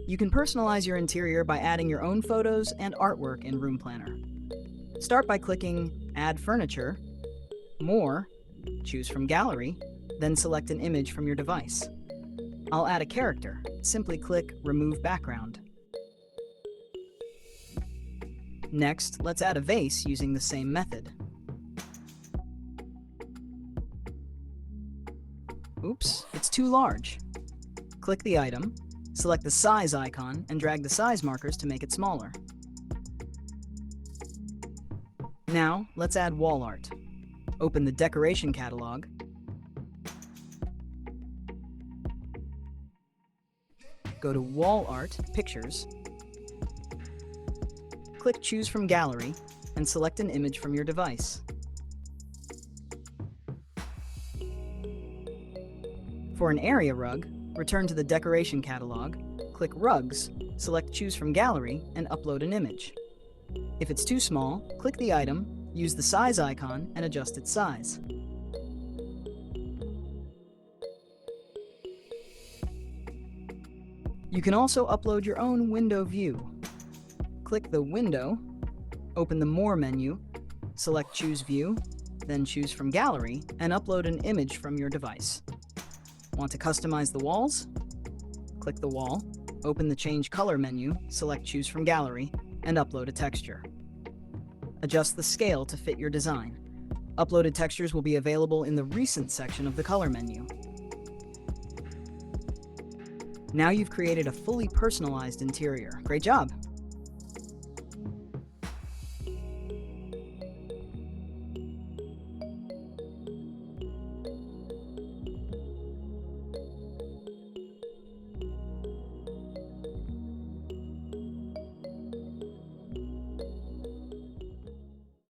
You can personalize your interior by adding your own photos and artwork in Room Planner. Start by clicking Add Furniture, More, choose from Gallery, then select an image from your device. I'll add a character. Simply click Remove Background. Next, let's add a vase using the same method. Oops, it's too large. Click the item, select the size icon, and drag the size markers to make it smaller. Now, let's add wall art. Open the decoration catalog, go to Wall Art, Pictures, click Choose from Gallery, and select an image from your device. For an area rug, return to the decoration catalog, click Rugs, select Choose from Gallery, and upload an image. If it's too small, click the item, use the size icon, and adjust its size. You can also upload your own window view. Click the Window, open the More menu, select Choose View, then choose from Gallery, and upload an image from your device. Want to customize the walls? Click the wall, open the Change Color menu, select Choose from Gallery, and upload a texture. Adjust the scale to fit your design. Uploaded textures will be available in the Recent section of the Color menu. Now you've created a fully personalized interior. Great job!